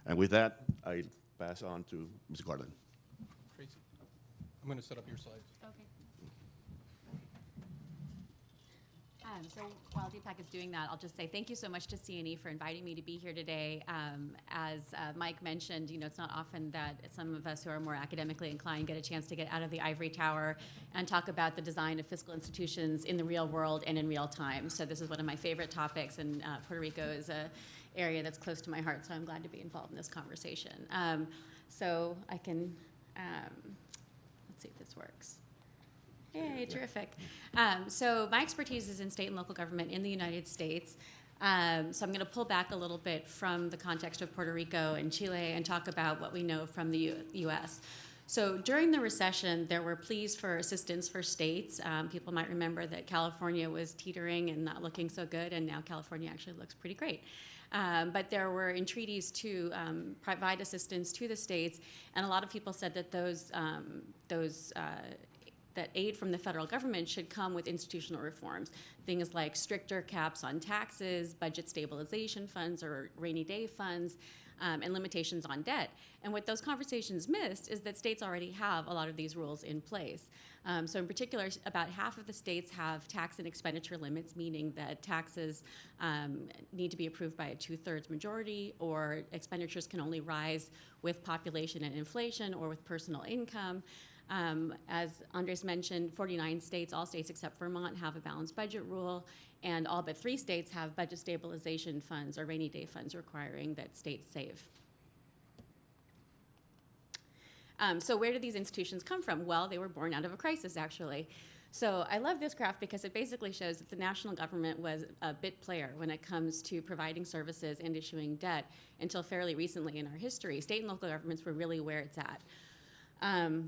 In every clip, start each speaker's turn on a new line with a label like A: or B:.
A: And with that, I pass on to Ms. Gordon.
B: Tracy, I'm going to set up your slides.
C: Okay. So while Deepak is doing that, I'll just say thank you so much to C&E for inviting me to be here today. As Mike mentioned, you know, it's not often that some of us who are more academically inclined get a chance to get out of the ivory tower and talk about the design of fiscal institutions in the real world and in real time. So this is one of my favorite topics, and Puerto Rico is an area that's close to my heart, so I'm glad to be involved in this conversation. So I can, let's see if this works. Yay, terrific. So my expertise is in state and local government in the United States. So I'm going to pull back a little bit from the context of Puerto Rico and Chile and talk about what we know from the U.S. So during the recession, there were pleas for assistance for states. People might remember that California was teetering and not looking so good, and now California actually looks pretty great. But there were entreaties to provide assistance to the states, and a lot of people said that that aid from the federal government should come with institutional reforms, things like stricter caps on taxes, budget stabilization funds or rainy day funds, and limitations on debt. And what those conversations missed is that states already have a lot of these rules in place. So in particular, about half of the states have tax and expenditure limits, meaning that taxes need to be approved by a 2/3 majority, or expenditures can only rise with population and inflation or with personal income. As Andres mentioned, 49 states, all states except Vermont, have a balanced budget rule, and all but 3 states have budget stabilization funds or rainy day funds requiring that states save. So where did these institutions come from? Well, they were born out of a crisis, actually. So I love this graph because it basically shows that the national government was a bit player when it comes to providing services and issuing debt until fairly recently in our history. State and local governments were really where it's at.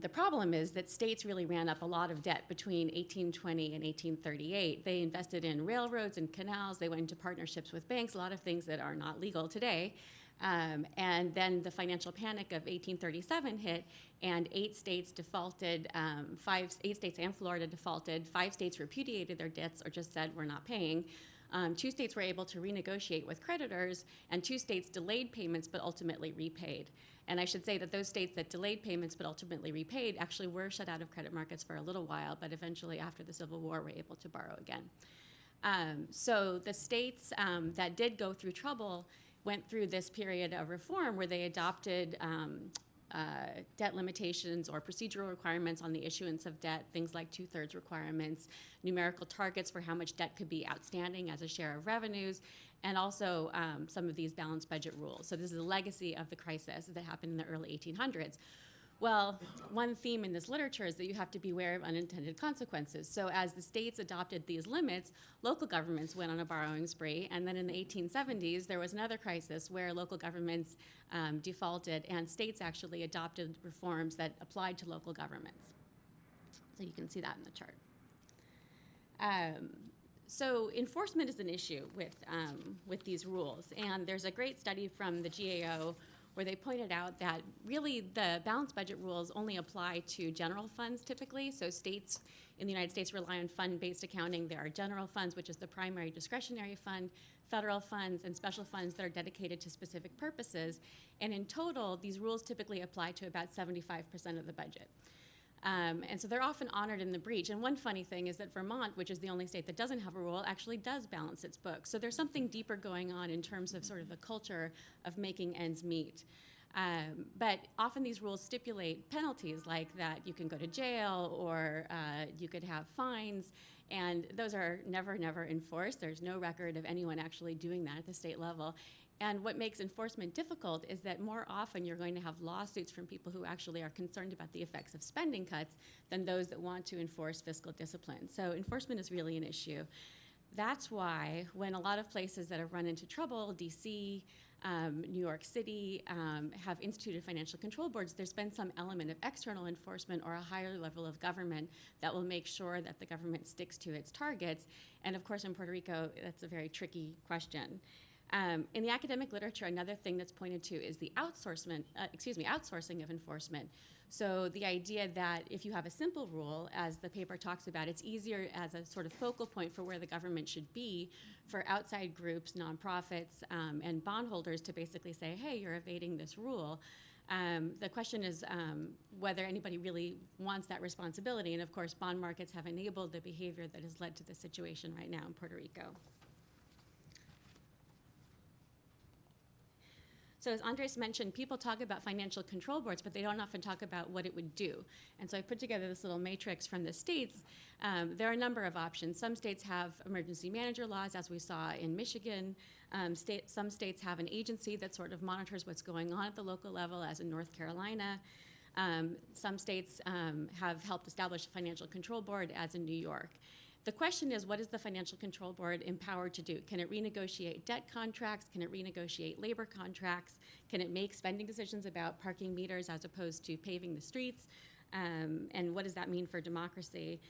C: The problem is that states really ran up a lot of debt between 1820 and 1838. They invested in railroads and canals. They went into partnerships with banks, a lot of things that are not legal today. And then the financial panic of 1837 hit, and 8 states defaulted, 8 states and Florida defaulted. 5 states repudiated their debts or just said, we're not paying. 2 states were able to renegotiate with creditors, and 2 states delayed payments but ultimately repaid. And I should say that those states that delayed payments but ultimately repaid actually were shut out of credit markets for a little while, but eventually after the Civil War were able to borrow again. So the states that did go through trouble went through this period of reform where they adopted debt limitations or procedural requirements on the issuance of debt, things like 2/3 requirements, numerical targets for how much debt could be outstanding as a share of revenues, and also some of these balanced budget rules. So this is a legacy of the crisis that happened in the early 1800s. Well, one theme in this literature is that you have to be aware of unintended consequences. So as the states adopted these limits, local governments went on a borrowing spree, and then in the 1870s, there was another crisis where local governments defaulted, and states actually adopted reforms that applied to local governments. So you can see that in the chart. So enforcement is an issue with these rules, and there's a great study from the GAO where they pointed out that really the balanced budget rules only apply to general funds typically. So states in the United States rely on fund-based accounting. There are general funds, which is the primary discretionary fund, federal funds, and special funds that are dedicated to specific purposes. And in total, these rules typically apply to about 75% of the budget. And so they're often honored in the breach. And one funny thing is that Vermont, which is the only state that doesn't have a rule, actually does balance its books. So there's something deeper going on in terms of sort of the culture of making ends meet. But often these rules stipulate penalties like that you can go to jail or you could have fines. And those are never enforced. There's no record of anyone actually doing that at the state level. And what makes enforcement difficult is that more often you're going to have lawsuits from people who actually are concerned about the effects of spending cuts than those that want to enforce fiscal discipline. So enforcement is really an issue. That's why when a lot of places that have run into trouble, DC, New York City, have instituted financial control boards, there's been some element of external enforcement or a higher level of government that will make sure that the government sticks to its targets. And of course, in Puerto Rico, that's a very tricky question. In the academic literature, another thing that's pointed to is the outsourcing of enforcement. So the idea that if you have a simple rule, as the paper talks about, it's easier as a sort of focal point for where the government should be for outside groups, nonprofits, and bondholders to basically say, hey, you're evading this rule. The question is whether anybody really wants that responsibility. And of course, bond markets have enabled the behavior that has led to this situation right now in Puerto Rico. So as Andres mentioned, people talk about financial control boards, but they don't often talk about what it would do. And so I put together this little matrix from the states. There are a number of options. Some states have emergency manager laws, as we saw in Michigan. Some states have an agency that sort of monitors what's going on at the local level, as in North Carolina. Some states have helped establish a financial control board, as in New York. The question is, what is the Financial Control Board empowered to do? Can it renegotiate debt contracts? Can it renegotiate labor contracts? Can it make spending decisions about parking meters as opposed to paving the streets? And what does that mean for democracy?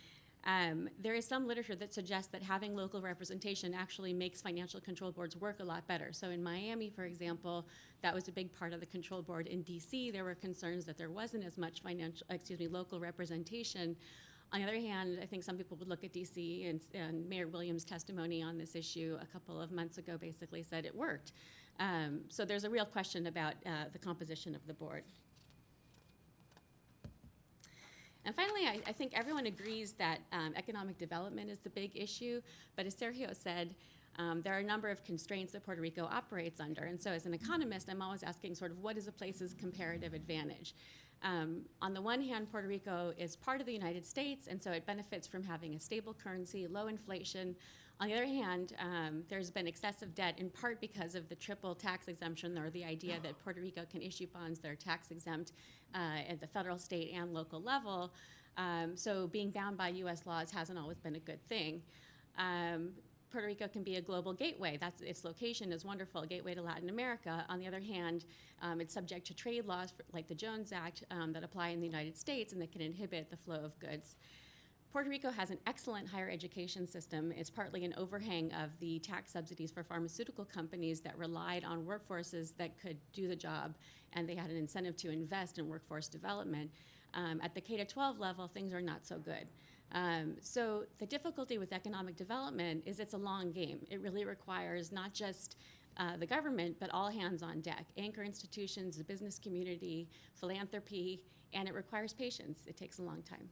C: There is some literature that suggests that having local representation actually makes financial control boards work a lot better. So in Miami, for example, that was a big part of the control board. In DC, there were concerns that there wasn't as much local representation. On the other hand, I think some people would look at DC, and Mayor Williams' testimony on this issue a couple of months ago basically said it worked. So there's a real question about the composition of the board. And finally, I think everyone agrees that economic development is the big issue, but as Sergio said, there are a number of constraints that Puerto Rico operates under. And so as an economist, I'm always asking sort of what is a place's comparative advantage? On the one hand, Puerto Rico is part of the United States, and so it benefits from having a stable currency, low inflation. On the other hand, there's been excessive debt in part because of the triple tax exemption, or the idea that Puerto Rico can issue bonds that are tax exempt at the federal, state, and local level. So being bound by US laws hasn't always been a good thing. Puerto Rico can be a global gateway. Its location is wonderful, a gateway to Latin America. On the other hand, it's subject to trade laws like the Jones Act that apply in the United States and that can inhibit the flow of goods. Puerto Rico has an excellent higher education system. It's partly an overhang of the tax subsidies for pharmaceutical companies that relied on workforces that could do the job, and they had an incentive to invest in workforce development. At the K-12 level, things are not so good. So the difficulty with economic development is it's a long game. It really requires not just the government, but all hands on deck, anchor institutions, the business community, philanthropy, and it requires patience. It takes a long time.